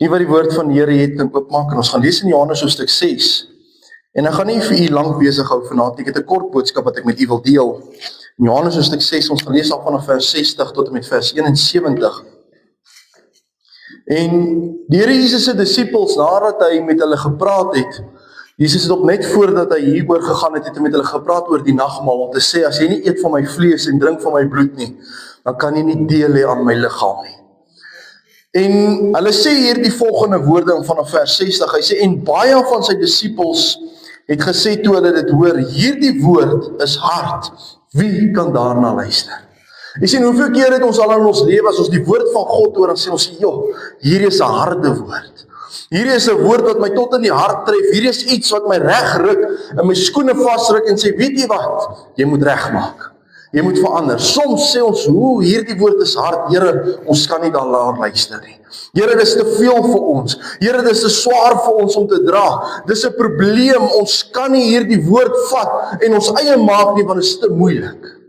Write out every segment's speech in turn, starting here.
Nie wat die woord van die Here het in oopmaak, en ons gaan lees in Johannes hoofstuk 6. En ek gaan nie vir u lank besig hou vanaand, ek het 'n kort boodskap wat ek met u wil deel. In Johannes hoofstuk 6, ons gaan lees al vanaf vers 60 tot en met vers 71. En die Here Jesus se disippels, nadat hy met hulle gepraat het, Jesus het ook net voordat hy hieroor gegaan het, het hy met hulle gepraat oor die nagmaal, om te sê, as jy nie eet van my vlees en drink van my bloed nie, dan kan jy nie deel hê aan my liggaam nie. En hulle sê hier die volgende woorde vanaf vers 60, hy sê, en baie van sy disippels het gesê toe hulle dit hoor, hierdie woord is hard, wie kan daarna luister? Jy sien, hoeveel keer het ons al in ons lewe, as ons die woord van God hoor, dan sê ons, joh, hierdie is 'n harde woord. Hierdie is 'n woord wat my tot in die hart tref, hierdie is iets wat my reg ruk, en my skoene vasruk, en sê, weet jy wat, jy moet regmaak. Jy moet verander. Soms sê ons, hierdie woord is hard, Here, ons kan nie daarna luister nie. Here, dis te veel vir ons. Here, dis te swaar vir ons om te dra. Dis 'n probleem, ons kan nie hierdie woord vat en ons eie maak nie, want dit is te moeilik.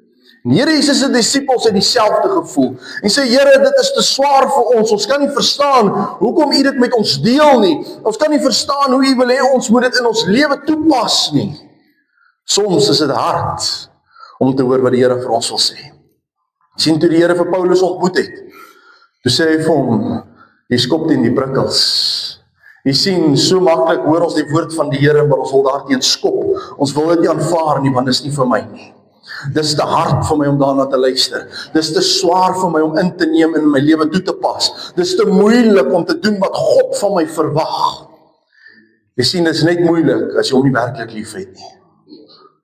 En Here Jesus se disippels het dieselfde gevoel. En sê, Here, dit is te swaar vir ons kan nie verstaan hoekom u dit met ons deel nie. Ons kan nie verstaan hoe u wil hê ons moet dit in ons lewe toepas nie. Soms is dit hard om te hoor wat die Here vir ons wil sê. Sien, toe die Here vir Paulus ontmoet het, toe sê hy vir hom, jy skop teen die prikkels. Jy sien, so maklik hoor ons die woord van die Here, maar ons wil daarteen skop. Ons wil dit nie aanvaar nie, want dit is nie vir my nie. Dis te hard vir my om daarna te luister. Dis te swaar vir my om in te neem en in my lewe toe te pas. Dis te moeilik om te doen wat God van my verwag. Jy sien, dit is net moeilik as jy hom nie werklik liefhet nie.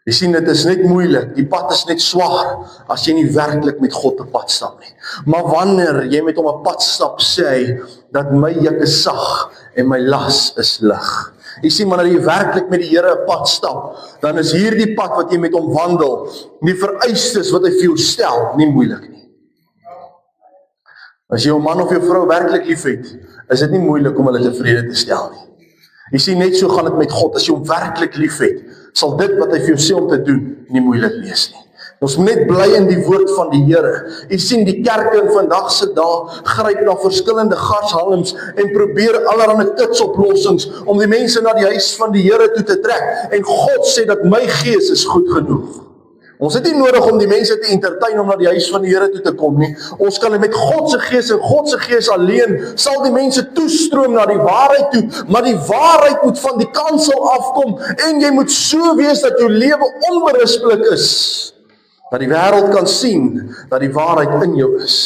Jy sien, dit is net moeilik, die pad is net swaar, as jy nie werklik met God 'n pad stap nie. Maar wanneer jy met hom 'n pad stap, sê hy, dat my juk is sag en my las is lig. Jy sien, wanneer jy werklik met die Here 'n pad stap, dan is hierdie pad wat jy met hom wandel, die vereistes wat hy vir jou stel, nie moeilik nie. As jy jou man of jou vrou werklik liefhet, is dit nie moeilik om hulle tevrede te stel nie. Jy sien, net so gaan dit met God, as jy hom werklik liefhet, sal dit wat hy vir jou sê om te doen, nie moeilik wees nie. Ons moet net bly in die woord van die Here. Jy sien, die kerke in vandag se dae gryp na verskillende gashalms en probeer allerlei kitsoplossings om die mense na die huis van die Here toe te trek. En God sê dat my gees is goed genoeg. Ons het nie nodig om die mense te entertain om na die huis van die Here toe te kom nie. Ons kan met God se gees en God se gees alleen sal die mense toestroom na die waarheid toe, maar die waarheid moet van die kansel afkom en jy moet so wees dat jou lewe onberispelik is, dat die wêreld kan sien dat die waarheid in jou is.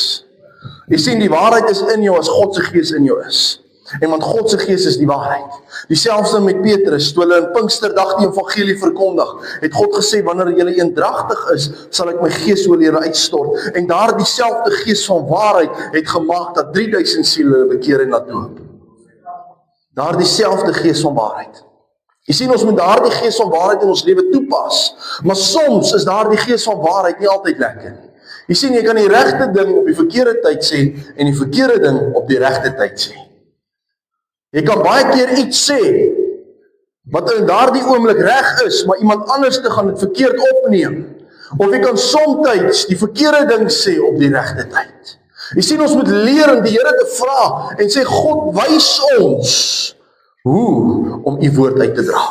Jy sien, die waarheid is in jou as God se gees in jou is. En want God se gees is die waarheid. Dieselfde met Petrus, toe hulle in Pinksterdag die evangelie verkondig, het God gesê, wanneer julle eendragtig is, sal ek my gees oor julle uitstort. En daar dieselfde gees van waarheid het gemaak dat 3000 siele bekeer en laat doop. Daar dieselfde gees van waarheid. Jy sien, ons moet daardie gees van waarheid in ons lewe toepas, maar soms is daardie gees van waarheid nie altyd lekker nie. Jy sien, jy kan die regte ding op die verkeerde tyd sê en die verkeerde ding op die regte tyd sê. Jy kan baie keer iets sê wat in daardie oomblik reg is, maar iemand anders te gaan dit verkeerd opneem. Of jy kan soms die verkeerde ding sê op die regte tyd. Jy sien, ons moet leer om die Here te vra en sê, God, wys ons hoe om u woord uit te dra.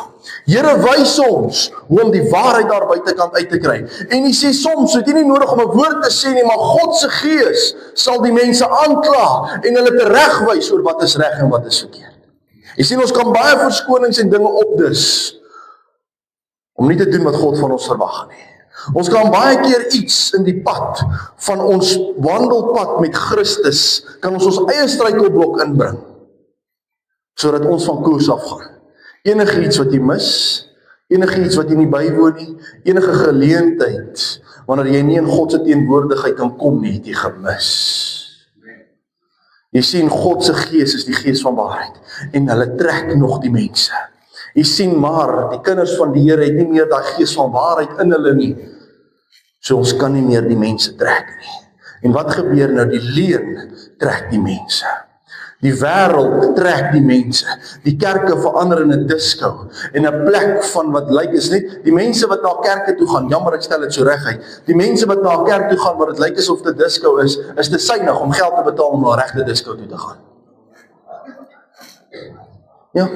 Here, wys ons hoe om die waarheid daar buitekant uit te kry. En jy sê, soms het jy nie nodig om 'n woord te sê nie, maar God se gees sal die mense aankla en hulle teregwys oor wat is reg en wat is verkeerd. Jy sien, ons kan baie verskonings en dinge opdis om nie te doen wat God van ons verwag nie. Ons kan baie keer iets in die pad van ons wandelpad met Christus, kan ons eie struikelblok inbring, sodat ons van koers afgaan. Enige iets wat jy mis, enige iets wat jy nie bywoon nie, enige geleentheid, wanneer jy nie in God se teenwoordigheid kan kom nie, het jy gemis. Jy sien, God se gees is die gees van waarheid, en hulle trek nog die mense. Jy sien, maar die kinders van die Here het nie meer daai gees van waarheid in hulle nie, so ons kan nie meer die mense trek nie. En wat gebeur nou? Die leuen trek die mense. Die wêreld trek die mense. Die kerke verander in 'n disco, en 'n plek van wat lyk is net, die mense wat na kerke toe gaan, jammer ek stel dit so reg uit, die mense wat na 'n kerk toe gaan, waar dit lyk asof dit disco is te synig om geld te betaal om na 'n regte disco toe te gaan. Ja.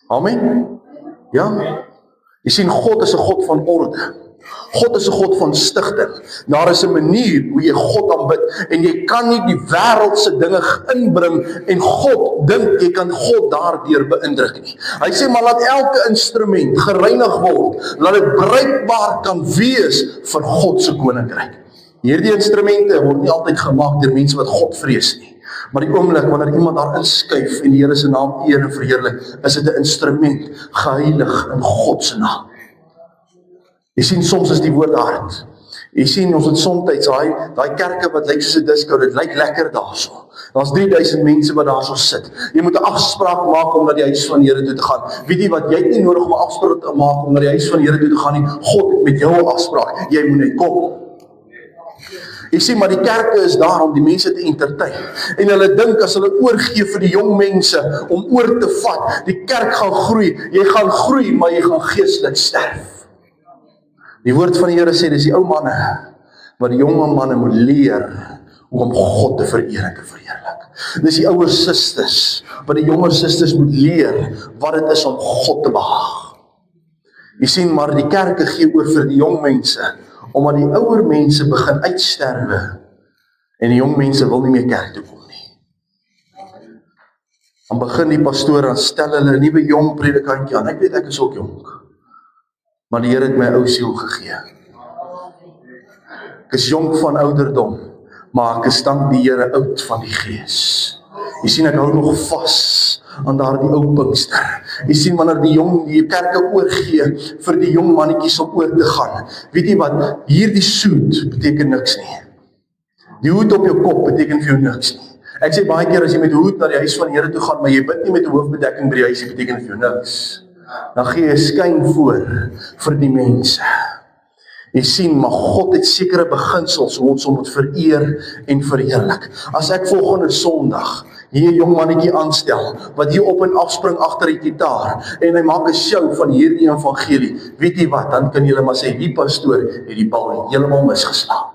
Amen. Ja. Jy sien, God is 'n God van orde. God is 'n God van stigting. Daar is 'n manier hoe jy God aanbid, en jy kan nie die wêreldse dinge inbring en God dink jy kan God daardeur beïndruk nie. Hy sê maar laat elke instrument gereinig word, laat dit bruikbaar kan wees vir God se koninkryk. Hierdie instrumente word nie altyd gemaak deur mense wat God vrees nie. Maar die oomblik wanneer iemand daar inskuif en die Here se naam eer en verheerlik, is dit 'n instrument geheilig in God se naam. Jy sien, soms is die woord hard. Jy sien, ons het soms daai kerke wat lyk soos 'n disco, dit lyk lekker daarso. Daar's 3000 mense wat daarso sit. Jy moet 'n afspraak maak om na die huis van die Here toe te gaan. Weet jy wat, jy het nie nodig om 'n afspraak te maak om na die huis van die Here toe te gaan nie. God het met jou 'n afspraak. Jy moet net kom. Jy sien, maar die kerke is daar om die mense te entertain. En hulle dink as hulle oorgee vir die jong mense om oor te vat, die kerk gaan groei. Jy gaan groei, maar jy gaan geestelik sterf. Die woord van die Here sê, dis die ou manne, maar die jonge manne moet leer hoe om God te vereer en te verheerlik. Dis die ouer susters, wat die jonger susters moet leer wat dit is om God te behaag. Jy sien, maar die kerke gee oor vir die jong mense, omdat die ouer mense begin uitsterwe, en die jong mense wil nie meer kerk toe kom nie. Dan begin die pastoor, dan stel hulle 'n nuwe jong predikantjie aan. Ek weet ek is ook jonk, maar die Here het my ou siel gegee. Ek is jonk van ouderdom, maar ek is dank die Here oud van die gees. Jy sien, ek hou nog vas aan daardie ou Pinkster. Jy sien, wanneer die kerke oorgee vir die jong mannetjies om oor te gaan. Weet jy wat, hierdie soet beteken niks nie. Die hoed op jou kop beteken vir jou niks nie. Ek sê baie keer, as jy met hoed na die huis van die Here toe gaan, maar jy bid nie met 'n hoofbedekking by die huis, dit beteken vir jou niks. Dan gee jy skyn voor vir die mense. Jy sien, maar God het sekere beginsels hoe ons hom moet vereer en verheerlik. As ek volgende Sondag hier 'n jong mannetjie aanstel, wat hier op en afspring agter die gitaar, en hy maak 'n show van hierdie evangelie, weet jy wat, dan kan julle maar sê, die pastoor het die bal heeltemal misgeslaan.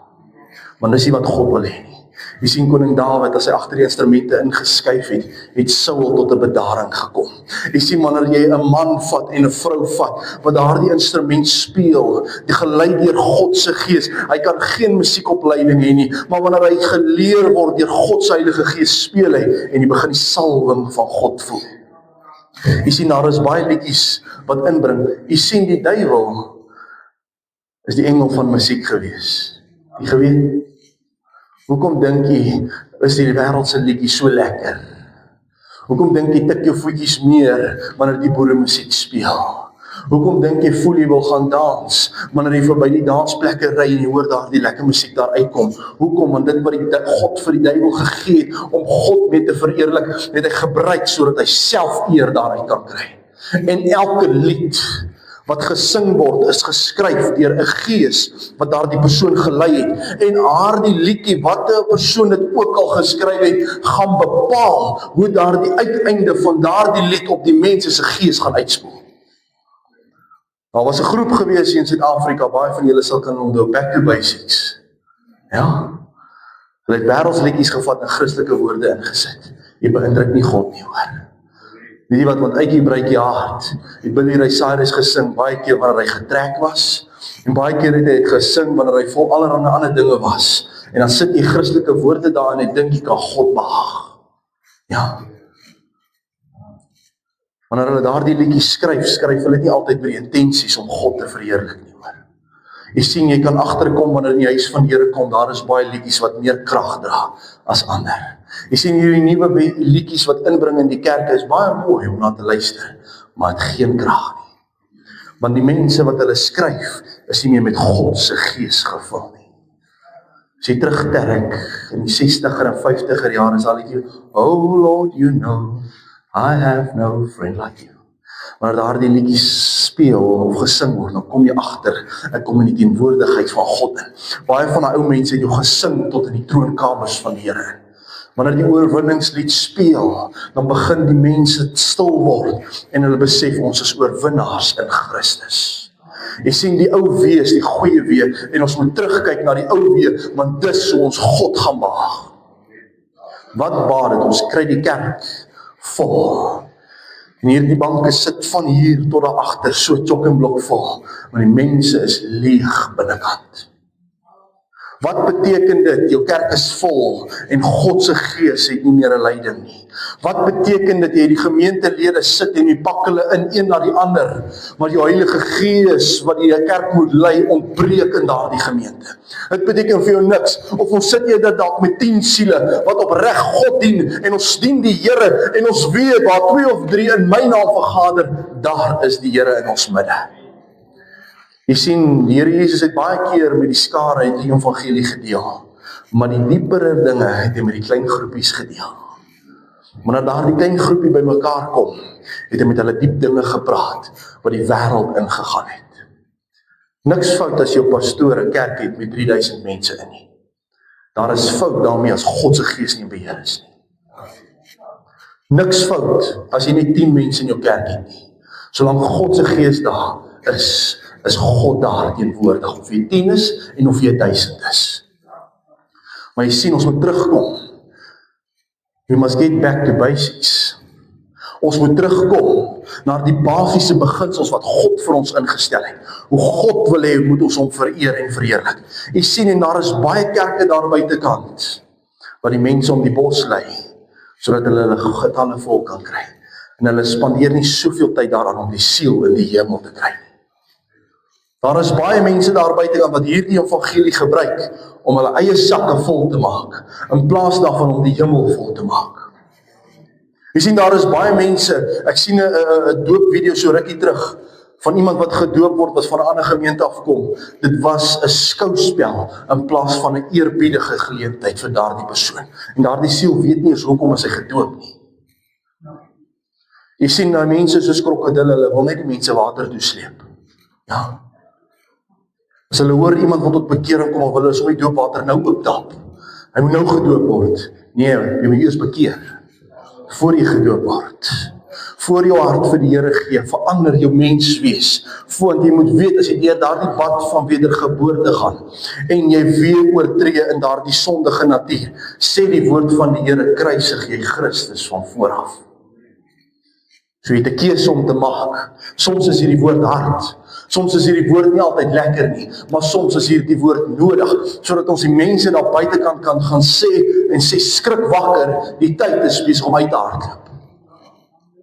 Want dis nie wat God wil hê nie. Jy sien, koning Dawid, as hy agter die instrumente ingeskuif het Saul tot 'n bedaring gekom. Jy sien, wanneer jy 'n man vat en 'n vrou vat, wat daardie instrument speel, die gelei deur God se gees, hy kan geen musiekopleiding hê nie, maar wanneer hy geleer word deur God se Heilige Gees, speel hy, en hy begin die salwing van God voel. Jy sien, daar is baie liedjies wat inbring. Jy sien, die duiwel is die engel van musiek gewees. Jy geweet? Hoekom dink jy is die wêreldse liedjies so lekker? Hoekom dink jy tik jou voetjies meer wanneer die boere musiek speel? Hoekom dink jy voel jy wil gaan dans wanneer jy verby die dansplekke ry en jy hoor daardie lekker musiek daar uitkom? Hoekom? Want dit wat God vir die duiwel gegee het om God mee te vereerlik, het hy gebruik sodat hy self eer daaruit kan kry. En elke lied wat gesing word, is geskryf deur 'n gees wat daardie persoon gelei het. En daardie liedjie, wat 'n persoon dit ook al geskryf het, gaan bepaal hoe daardie uiteinde van daardie lied op die mense se gees gaan uitspoel. Daar was 'n groep gewees hier in Suid-Afrika, baie van julle sal kan onthou, Back to Basics. Ja? Hulle het wêreldsliedjies gevat en Christelike woorde ingesit. Jy beïndruk nie God nie, hoor. Weet jy wat, want uitjie breek jy hart. Het Billy Ray Cyrus gesing baie keer wanneer hy getrek was, en baie keer het hy gesing wanneer hy vol allerhande ander dinge was, en dan sit jy Christelike woorde daar en jy dink jy kan God behaag. Ja. Wanneer hulle daardie liedjies skryf hulle nie altyd met die intensies om God te verheerlik nie, hoor. Jy sien, jy kan agterkom wanneer in die huis van die Here kom, daar is baie liedjies wat meer krag dra as ander. Jy sien, hierdie nuwe liedjies wat inbring in die kerke is baie mooi om na te luister, maar het geen krag nie. Want die mense wat hulle skryf, is nie meer met God se gees gevul nie. As jy terugtrek in die 60er en 50er jare, is al liedjie, Oh Lord, you know, I have no friend like you. Wanneer daardie liedjies speel of gesing word, dan kom jy agter, ek kom in die teenwoordigheid van God in. Baie van die ou mense het jou gesing tot in die troonkamers van die Here. Wanneer die oorwinningslied speel, dan begin die mense stil word en hulle besef ons is oorwinnaars in Christus. Jy sien die ou wee is die goeie wee en ons moet terugkyk na die ou wee, want dis hoe ons God gaan behaag. Wat baat dit, ons kry die kerk vol. En hier die banke sit van hier tot daar agter, so chok en blok vol, want die mense is leeg binnekant. Wat beteken dit? Jou kerk is vol en God se gees het nie meer 'n leiding nie. Wat beteken dit? Jy die gemeentelede sit en jy pak hulle in een na die ander, maar die Heilige Gees wat die kerk moet lei, ontbreek in daardie gemeente. Dit beteken vir jou niks, of ons sit jy dit dalk met 10 siele, wat opreg God dien, en ons dien die Here, en ons weet, waar 2 of 3 in my naam vergader, daar is die Here in ons midde. Jy sien, die Here Jesus het baie keer met die skare uit die evangelie gedeel, maar die diepere dinge het hy met die klein groepies gedeel. Wanneer daar die klein groepie by mekaar kom, het hy met hulle diep dinge gepraat, wat die wêreld ingegaan het. Niks fout as jou pastoor 'n kerk het met 3000 mense in nie. Daar is fout daarmee as God se gees nie in beheer is nie. Niks fout as jy net 10 mense in jou kerk het nie. Solank God se gees daar is God daar teenwoordig, of jy 10 is en of jy 1000 is. Maar jy sien, ons moet terugkom. We must get back to basics. Ons moet terugkom na die basiese beginsels wat God vir ons ingestel het. Hoe God wil hê, moet ons hom vereer en verheerlik. Jy sien, en daar is baie kerke daar buitekant, wat die mense om die bos lei, sodat hulle getalle vol kan kry. En hulle spandeer nie soveel tyd daaraan om die siel in die hemel te kry. Daar is baie mense daar buitekant wat hierdie evangelie gebruik om hulle eie sakke vol te maak, in plaas daarvan om die hemel vol te maak. Jy sien, daar is baie mense, ek sien 'n doopvideo so rukkie terug, van iemand wat gedoop word, wat van 'n ander gemeente afkom. Dit was 'n skouspel, in plaas van 'n eerbiedige geleentheid vir daardie persoon. En daardie siel weet nie eens hoekom is hy gedoop nie. Jy sien, nou mense soos krokodille, hulle wil net die mense water toe sleep. Ja. As hulle hoor iemand wil tot bekering kom, of hulle is om die doopwater nou ooptap. Hy moet nou gedoop word. Nee, jy moet eers bekeer, voor jy gedoop word. Voor jou hart vir die Here gee, verander jou menswees. Want jy moet weet, as jy deur daardie pad van wedergeboorte gaan, en jy weer oortree in daardie sondige natuur, sê die woord van die Here, kruisig jy Christus van vooraf. So jy het 'n keuse om te maak. Soms is hierdie woord hard. Soms is hierdie woord nie altyd lekker nie, maar soms is hierdie woord nodig, sodat ons die mense daar buitekant kan gaan sê, en sê, skrik wakker, die tyd is besig om uit te hardloop.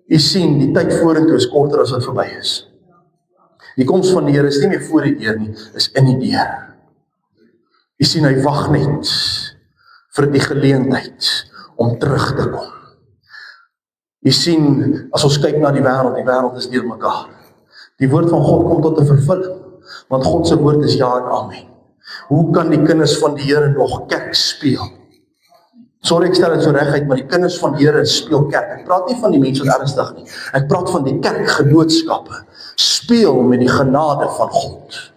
Jy sien, die tyd vorentoe is korter as wat verby is. Die koms van die Here is nie meer voor die deur nie, is in die deur. Jy sien, hy wag net vir die geleentheid om terug te kom. Jy sien, as ons kyk na die wêreld is deur mekaar. Die woord van God kom tot 'n vervulling, want God se woord is ja en amen. Hoe kan die kinders van die Here nog kerk speel? Sorry, ek stel dit so reguit, maar die kinders van die Here speel kerk. Ek praat nie van die mense wat ernstig nie. Ek praat van die kerkgenootskappe. Speel met die genade van God.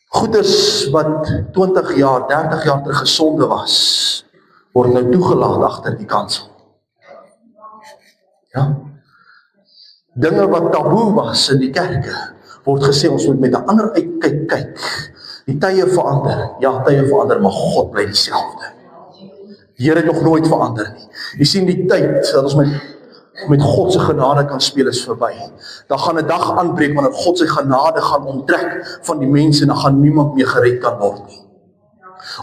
Goeders wat 20 jaar, 30 jaar terug gesonde was, word nou toegelaat agter die kansel. Ja. Dinge wat taboe was in die kerke, word gesê ons moet met 'n ander uitkyk kyk. Die tye verander, ja, tye verander, maar God bly dieselfde. Die Here het nog nooit verander nie. Jy sien, die tyd dat ons met God se genade kan speel is verby. Dan gaan 'n dag aanbreek wanneer God se genade gaan onttrek van die mense en dan gaan niemand meer gered kan word nie.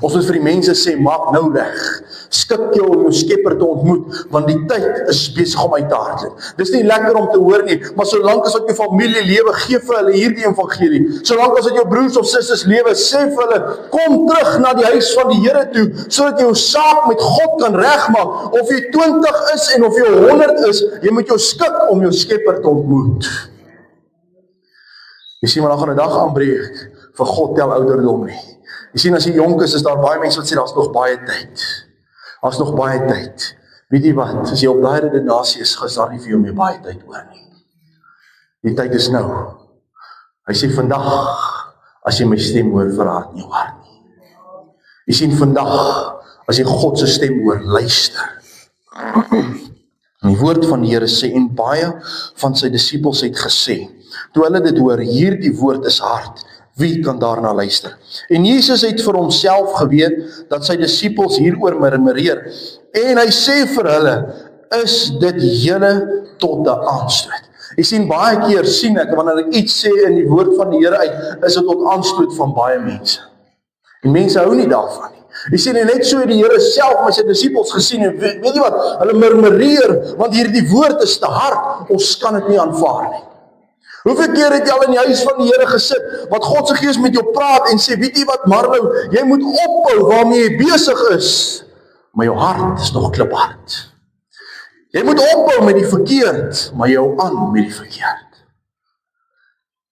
Ons moet vir die mense sê, maak nou reg. Skik jou om jou Skepper te ontmoet, want die tyd is besig om uit te hardloop. Dis nie lekker om te hoor nie, maar solank as wat jou familie lewe, gee vir hulle hierdie evangelie. Solank as wat jou broers of susters lewe, sê vir hulle, kom terug na die huis van die Here toe, sodat jy jou saak met God kan regmaak. Of jy 20 is en of jy 100 is, jy moet jou skik om jou Skepper te ontmoet. Jy sien, maar dan gaan 'n dag aanbreek, vir God tel ouderdom nie. Jy sien, as jy jonk is daar baie mense wat sê, daar's nog baie tyd. Daar's nog baie tyd. Weet jy wat, as jy op daai redenasie is, is daar nie vir jou meer baie tyd oor nie. Die tyd is nou. Hy sê, vandag, as jy my stem hoor, verraad nie jou hart nie. Jy sien, vandag, as jy God se stem hoor, luister. En die woord van die Here sê, en baie van sy disippels het gesê, toe hulle dit hoor, hierdie woord is hard, wie kan daarna luister? En Jesus het vir homself geweet, dat sy disippels hieroor murmureer, en hy sê vir hulle, is dit julle tot 'n aanstoot. Jy sien, baie keer sien ek, wanneer ek iets sê in die woord van die Here uit, is dit tot aanstoot van baie mense. En mense hou nie daarvan nie. Jy sien, net so die Here self met sy disippels gesien, en weet jy wat, hulle murmureer, want hierdie woord is te hard, ons kan dit nie aanvaar nie. Hoeveel keer het jy al in die huis van die Here gesit, wat God se Gees met jou praat, en sê, weet jy wat Marlou, jy moet ophou waarmee jy besig is, maar jou hart is nog kliphard. Jy moet ophou met die verkeerd, maar jy hou aan met die verkeerd.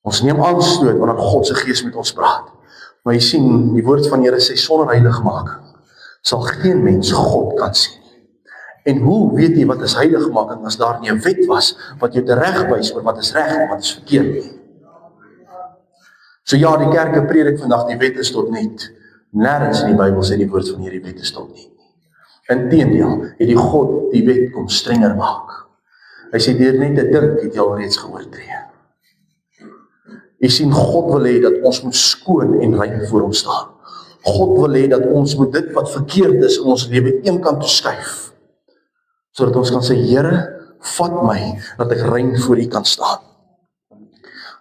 Ons neem aanstoot wanneer God se Gees met ons praat. Maar jy sien, die woord van die Here sê, sonder heiligmaking sal geen mens God kan sien. En hoe weet jy wat is heiligmaking as daar nie 'n wet was wat jou teregwys oor wat is reg en wat is verkeerd nie? So ja, die kerke predik vandag die wet is tot niet. Nêrens in die Bybel sê die woord van hierdie wet is tot niet. Inteendeel, het die God die wet kom strenger maak. Hy sê, deur net te dink het jy al reeds geoortree. Jy sien, God wil hê dat ons moet skoon en rein voor hom staan. God wil hê dat ons moet dit wat verkeerd is in ons lewe een kant toe skuif, sodat ons kan sê, Here, vat my, dat ek rein voor U kan staan.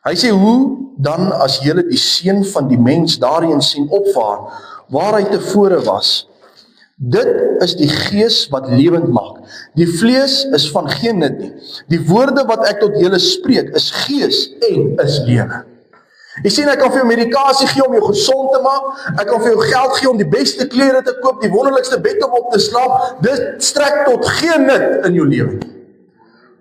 Hy sê, hoe dan as julle die seun van die mens daarin sien opvaar, waar hy tevore was? Dit is die gees wat lewend maak. Die vlees is van geen nut nie. Die woorde wat ek tot julle spreek, is gees en is lewe. Jy sien, ek kan vir jou medikasie gee om jou gesond te maak, ek kan vir jou geld gee om die beste klere te koop, die wonderlikste bed om op te slaap, dit strek tot geen nut in jou lewe.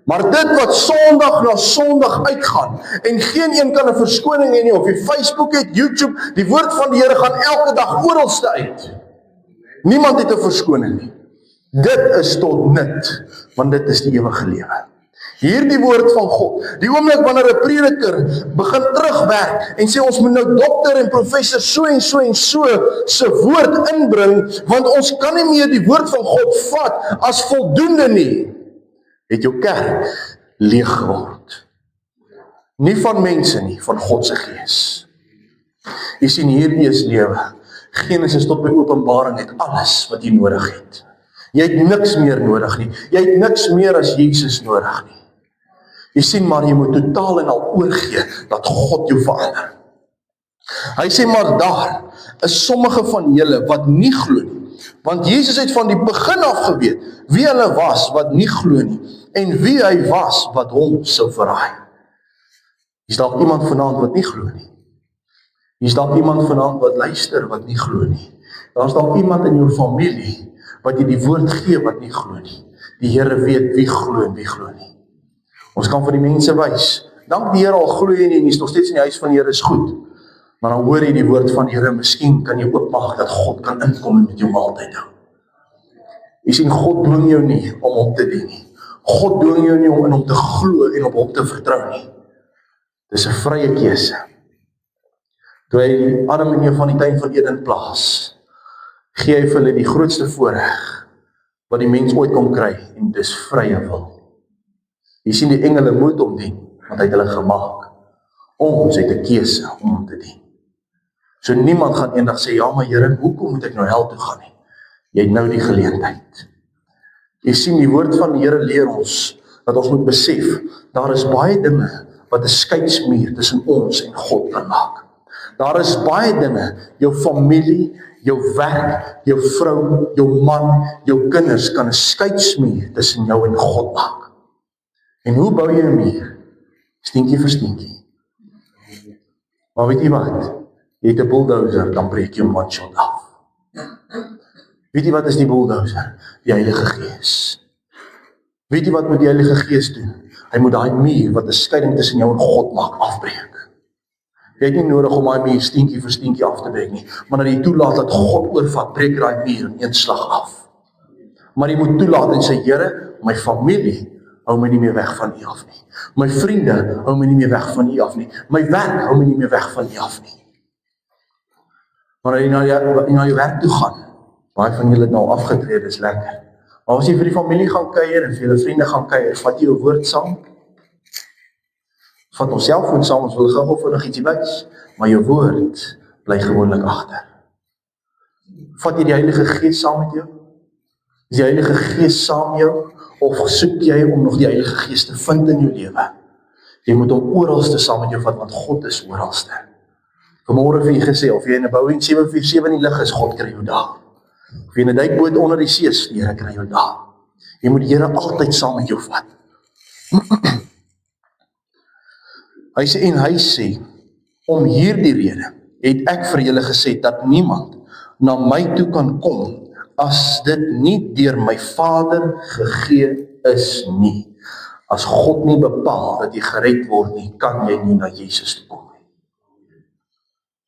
Maar dit wat Sondag na Sondag uitgaan, en geen een kan 'n verskoning hê nie, of jy Facebook het, YouTube, die woord van die Here gaan elke dag oralste uit. Niemand het 'n verskoning nie. Dit is tot nut, want dit is die ewige lewe. Hierdie woord van God, die oomblik wanneer 'n prediker begin terugwerk en sê ons moet nou dokter en professor so en so en so se woord inbring, want ons kan nie meer die woord van God vat as voldoende nie, het jou kerk leeg geword. Nie van mense nie, van God se Gees. Jy sien, hierdie is lewe. Genesis tot by Openbaring het alles wat jy nodig het. Jy het niks meer nodig nie. Jy het niks meer as Jesus nodig nie. Jy sien, maar jy moet totaal en al oorgee dat God jou verander. Hy sê, maar daar is sommige van julle wat nie glo nie. Want Jesus het van die begin af geweet wie hulle was wat nie glo nie en wie hy was wat hom sou verraai. Is daar iemand vanaand wat nie glo nie? Is daar iemand vanaand wat luister wat nie glo nie? Daar is daar iemand in jou familie wat jy die woord gee wat nie glo nie. Die Here weet wie glo en wie glo nie. Ons kan vir die mense wys, dank die Here al glo jy nie en jy is nog steeds in die huis van die Here is goed. Maar dan hoor jy die woord van die Here, miskien kan jy oopmaak dat God kan inkom en met jou maaltyd hou. Jy sien, God dwing jou nie om hom te dien nie. God dwing jou nie om in hom te glo en op hom te vertrou nie. Dis 'n vrye keuse. Toe hy Adam en Eva van die tuin van Eden plaas, gee hy vir hulle die grootste voorreg wat die mens ooit kon kry, en dis vrye wil. Jy sien, die engele moet hom dien, want hy het hulle gemaak. Ons het 'n keuse om hom te dien. So niemand gaan eendag sê, ja maar Here, hoekom moet ek nou hel toe gaan nie? Jy het nou die geleentheid. Jy sien, die woord van die Here leer ons, dat ons moet besef, daar is baie dinge wat 'n skeidsmuur tussen ons en God kan maak. Daar is baie dinge, jou familie, jou werk, jou vrou, jou man, jou kinders kan 'n skeidsmuur tussen jou en God maak. En hoe bou jy 'n muur? Steentjie vir steentjie. Maar weet jy wat? Jy het 'n bulldozer, dan breek jy 'n manshot af. Weet jy wat is die bulldozer? Die Heilige Gees. Weet jy wat moet die Heilige Gees doen? Hy moet daai muur wat 'n skeiding tussen jou en God maak, afbreek. Jy het nie nodig om daai muur steentjie vir steentjie af te breek nie, maar dat jy toelaat dat God oorvat, breek daai muur in een slag af. Maar jy moet toelaat en sê, Here, my familie hou my nie meer weg van U af nie. My vriende hou my nie meer weg van U af nie. My werk hou my nie meer weg van U af nie. Maar as jy na jou werk toe gaan, Baie van julle het nou afgetree, dis lekker. Maar as jy vir die familie gaan kuier en vir julle vriende gaan kuier, vat jy jou woord saam? Vat ons selfoon saam, ons wil gou vinnig ietsie wys, maar jou woord bly gewoonlik agter. Vat jy die Heilige Gees saam met jou? Is die Heilige Gees saam met jou? Of soek jy om nog die Heilige Gees te vind in jou lewe? Jy moet hom oralste saam met jou vat, want God is oralste. Vanmôre vir jy gesê, of jy in 'n Boeing 747 in die lug is, God kry jou daar. Of jy in 'n duikboot onder die see is, die Here kry jou daar. Jy moet die Here altyd saam met jou vat. Hy sê, om hierdie rede het ek vir julle gesê dat niemand na my toe kan kom as dit nie deur my Vader gegee is nie. As God nie bepaal dat jy gered word nie, kan jy nie na Jesus toe kom nie.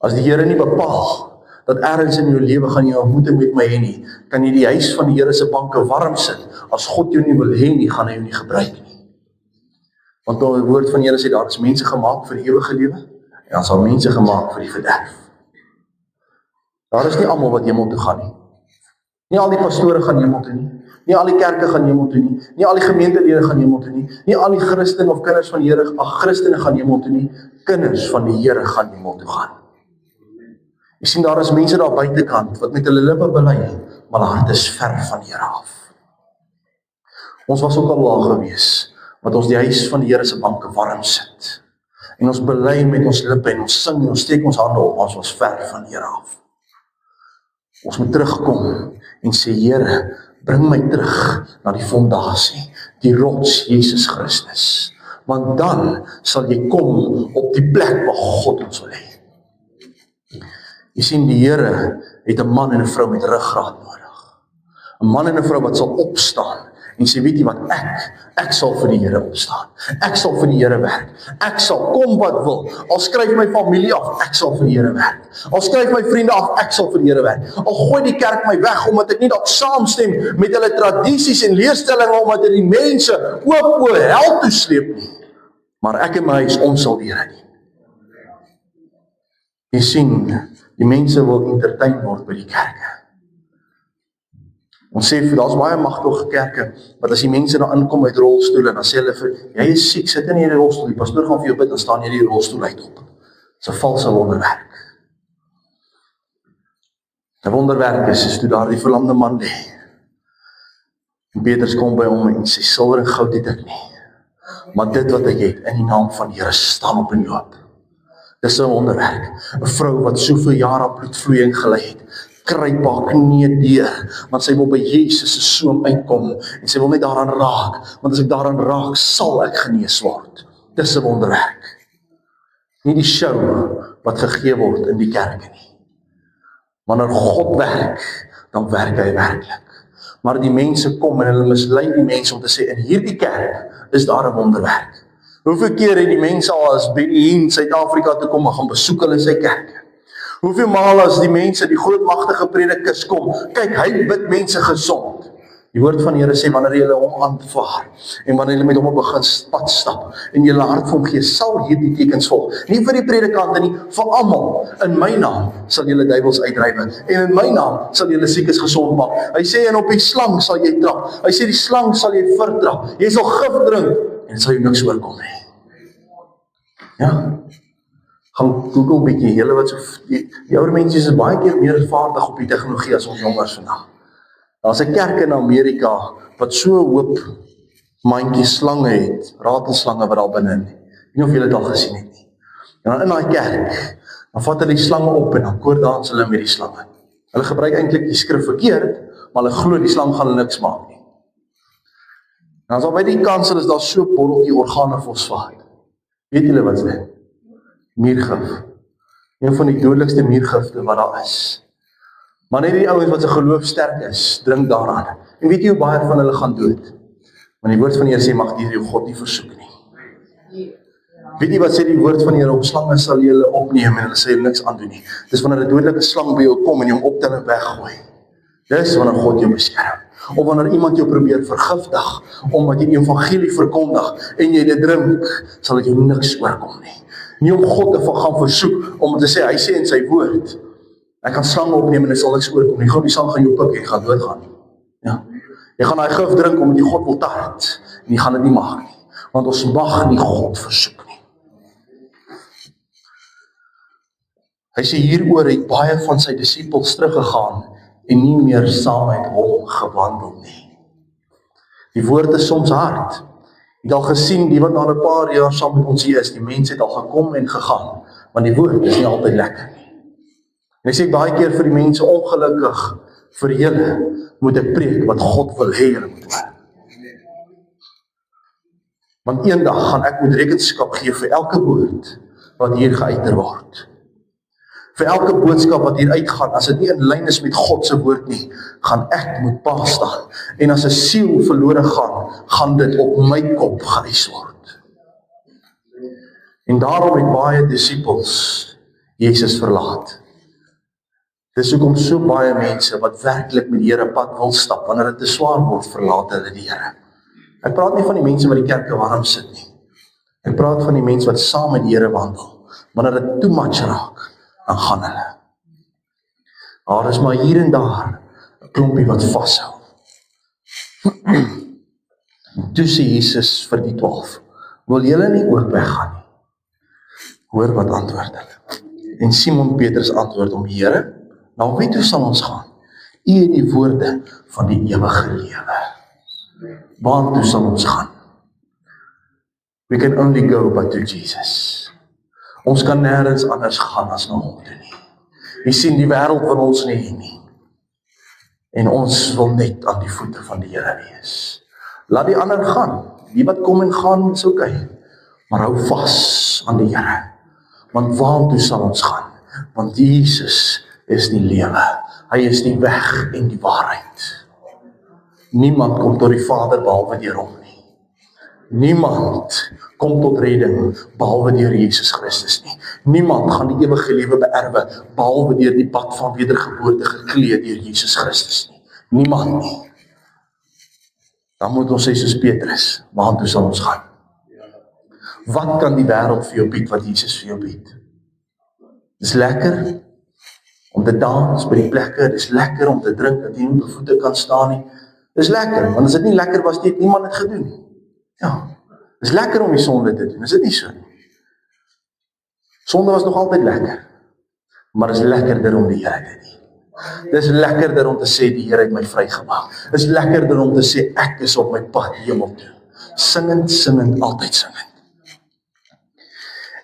As die Here nie bepaal dat ergens in jou lewe gaan jy 'n ontmoeting met my hê nie, kan jy die huis van die Here se banke warm sit. As God jou nie wil hê nie, gaan hy jou nie gebruik nie. Want die woord van die Here sê daar is mense gemaak vir die ewige lewe en dan sal mense gemaak vir die verderf. Daar is nie almal wat hemel toe gaan nie. Nie al die pastore gaan hemel toe nie. Nie al die kerke gaan hemel toe nie. Nie al die gemeentelede gaan hemel toe nie. Nie al die Christene of kinders van die Here, Christene gaan hemel toe nie. Kinders van die Here gaan hemel toe gaan. Jy sien, daar is mense daar buitekant wat met hulle lippe bely, maar hulle hart is ver van die Here af. Ons was ook al daar gewees, wat ons die huis van die Here se banke warm sit. En ons bely met ons lippe en ons sing en ons steek ons hande op, ons was ver van die Here af. Ons moet terugkom en sê, Here, bring my terug na die fondasie, die rots Jesus Christus. Want dan sal jy kom op die plek waar God ons wil hê. Jy sien, die Here het 'n man en 'n vrou met ruggraat nodig. 'n Man en 'n vrou wat sal opstaan en sê, weet jy wat, ek sal vir die Here opstaan. Ek sal vir die Here werk. Ek sal kom wat wil. Al skryf my familie af, ek sal vir die Here werk. Al skryf my vriende af, ek sal vir die Here werk. Al gooi die kerk my weg, omdat ek nie dalk saamstem met hulle tradisies en leerstellinge, omdat dit die mense oop hel toe sleep nie. Maar ek en my huis, ons sal die Here dien. Jy sien, die mense wil entertain word by die kerke. Ons sê, daar's baie magtige kerke, wat as die mense daar inkom uit rolstoele, dan sê hulle vir, jy is siek, sit in hierdie rolstoel, die pastoor gaan vir jou bid, dan staan jy die rolstoel uit op. Dis 'n valse wonderwerk. 'n Wonderwerk is toe daar die verlamde man lê. En Petrus kom by hom en sê, silwer en goud het ek nie, maar dit wat ek het, in die naam van die Here, staan op en loop. Dis 'n wonderwerk. 'n Vrou wat soveel jare bloedvloeiing gely het, kruip haar knie deur, want sy wil by Jesus se soem uitkom, en sy wil net daaraan raak, want as ek daaraan raak, sal ek genees word. Dis 'n wonderwerk. Nie die show wat gegee word in die kerke nie. Wanneer God werk, dan werk hy werklik. Maar die mense kom en hulle mislei die mense om te sê, in hierdie kerk is daar 'n wonderwerk. Hoeveel keer het die mense al as Benny Hinn Suid-Afrika toe kom en gaan besoek hulle sy kerke? Hoeveel maal as die mense, die groot magtige predikers kom, kyk, hy bid mense gesond. Die woord van die Here sê, wanneer julle hom aanvaar, en wanneer julle met hom begin pad stap, en julle hart vir hom gee, sal hierdie tekens volg. Nie vir die predikante nie, vir almal. In my naam sal julle duiwels uitdryf, en in my naam sal julle siekes gesond maak. Hy sê, en op die slang sal jy trap. Hy sê, die slang sal jy vertrap. Jy sal gif drink, en sal jy niks oorkom nie. Ja, gaan Google 'n bietjie, julle wat so, die ouer mense is baie keer meer vaardig op die tegnologie as ons jongers vandag. Daar's 'n kerk in Amerika, wat so 'n hoop mandjies slange het, ratelslange wat daar binne is. Ek weet nie of julle dit al gesien het nie. En dan in daai kerk, dan vat hulle die slange op, en dan koordans hulle met die slange. Hulle gebruik eintlik die skrif verkeerd, maar hulle glo die slang gaan hulle niks maak nie. Dan is al by die kansel is daar so 'n botteltjie organofosfaat. Weet julle wat is dit? Muurgif. Een van die dodelikste muurgifte wat daar is. Maar net die ouens wat se geloof sterk is, drink daaraan. En weet jy hoe baie van hulle gaan dood? Want die woord van die Here sê, mag die jou God nie versoek nie. Weet jy wat sê die woord van die Here, op slange sal jy hulle opneem en hulle sê niks aandoen nie. Dis wanneer 'n dodelike slang by jou kom en jy hom optel en weggooi. Dis wanneer God jou beskerm. Of wanneer iemand jou probeer vergiftig, omdat jy die evangelie verkondig en jy dit drink, sal dit jou niks oorkom nie. Nie om God te gaan versoek, om te sê, hy sê in sy woord, Ek kan slange opneem en dit sal niks oorkom. Die slang gaan jou pik en jy gaan doodgaan. Ja. Jy gaan daai gif drink omdat jy God wil tart en jy gaan dit nie mag nie. Want ons mag nie God versoek nie. Hy sê hieroor het baie van sy disippels teruggegaan en nie meer saam met hom gewandel nie. Die woord is soms hard. Jy het al gesien, die wat na 'n paar jaar saam met ons hier is, die mense het al gekom en gegaan, want die woord is nie altyd lekker nie. En ek sê baie keer vir die mense, ongelukkig vir julle, moet ek preek wat God wil hê julle moet hoor. Want eendag gaan ek moet rekenskap gee vir elke woord wat hier geuiter word. Vir elke boodskap wat hier uitgaan, as dit nie in lyn is met God se woord nie, gaan ek moet pa staan. En as 'n siel verlore gaan dit op my kop geëis word. En daarom het baie disippels Jesus verlaat. Dis hoekom so baie mense wat werklik met die Here pad wil stap, wanneer dit te swaar word, verlaat hulle die Here. Ek praat nie van die mense wat die kerke warm sit nie. Ek praat van die mense wat saam met die Here wandel. Wanneer dit too much raak, dan gaan hulle. Daar is maar hier en daar 'n klompie wat vashou. Toe sê Jesus vir die 12, wil julle nie ook weggaan nie? Hoor wat antwoord hulle. En Simon Petrus antwoord hom, Here, na wie toe sal ons gaan? U het die woorde van die ewige lewe. Waartoe sal ons gaan? We can only go but to Jesus. Ons kan nêrens anders gaan as na hom toe nie. Jy sien, die wêreld wil ons nie hê nie. En ons wil net aan die voete van die Here wees. Laat die ander gaan. Die wat kom en gaan, is okay. Maar hou vas aan die Here. Want waartoe sal ons gaan? Want Jesus is die lewe. Hy is die weg en die waarheid. Niemand kom tot die Vader behalwe deur hom nie. Niemand kom tot redding behalwe deur Jesus Christus nie. Niemand gaan die ewige lewe beerwe behalwe deur die pad van wedergeboorte geklee deur Jesus Christus nie. Niemand nie. Dan moet ons sê soos Petrus, waartoe sal ons gaan? Wat kan die wêreld vir jou bied wat Jesus vir jou bied? Dis lekker om te dans by die plekke, dis lekker om te drink dat jy nie op voete kan staan nie. Dis lekker, want as dit nie lekker was, het niemand het gedoen nie. Ja, dis lekker om die sonde te doen, is dit nie so nie? Sonde was nog altyd lekker, maar is lekkerder om die Here te dien. Dis lekkerder om te sê die Here het my vrygemaak. Dis lekkerder om te sê ek is op my pad hemel toe. Singend, altyd singend.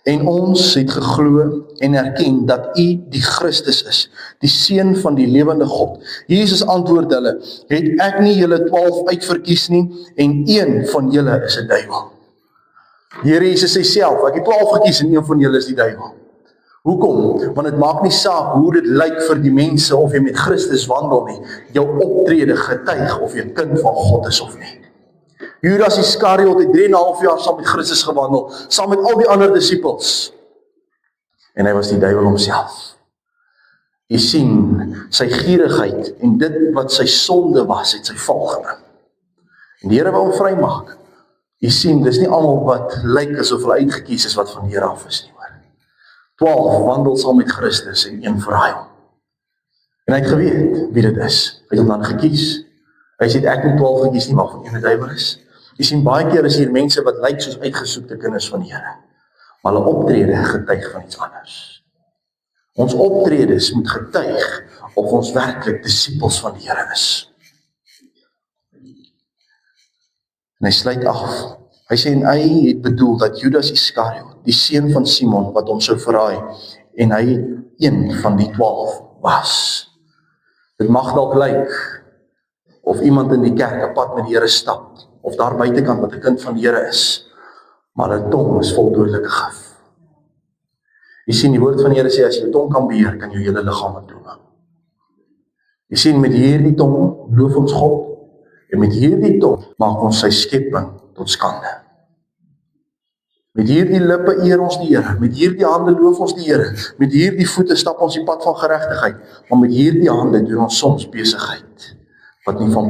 En ons het geglo en erken dat U die Christus is, die Seun van die lewende God. Jesus antwoord hulle, het ek nie julle 12 uitverkies nie, en een van julle is 'n duiwel. Die Here Jesus sê self, ek het 12 gekies en een van julle is die duiwel. Hoekom? Want dit maak nie saak hoe dit lyk vir die mense of jy met Christus wandel nie. Jou optrede getuig of jy 'n kind van God is of nie. Judas Iskariot het 3,5 jaar saam met Christus gewandel, saam met al die ander disippels. En hy was die duiwel homself. Jy sien, sy gierigheid en dit wat sy sonde was, het sy val gebring. En die Here wou hom vrymaak. Jy sien, dis nie almal wat lyk asof hulle uitgekies is wat van die Here af is nie, hoor. 12 wandel saam met Christus en een verraai hom. En hy het geweet wie dit is. Hy het hom dan gekies. Hy sê ek het 12 gekies nie, maar van een duiwel is. Jy sien, baie keer is hier mense wat lyk soos uitgesoekte kinders van die Here, maar hulle optrede getuig van iets anders. Ons optredes moet getuig of ons werklik disippels van die Here is. En hy sluit af. Hy sê en hy het bedoel dat Judas Iskariot, die seun van Simon wat hom sou verraai, en hy een van die 12 was. Dit mag dalk lyk of iemand in die kerk 'n pad met die Here stap, of daar buitekant wat 'n kind van die Here is, maar 'n tong is vol dodelike gif. Jy sien, die woord van die Here sê, as jy jou tong kan beheer, kan jy jou hele liggaam doen. Jy sien, met hierdie tong loof ons God, en met hierdie tong maak ons sy skepping tot skande. Met hierdie lippe eer ons die Here, met hierdie hande loof ons die Here, met hierdie voete stap ons die pad van geregtigheid, maar met hierdie hande doen ons soms besigheid wat nie van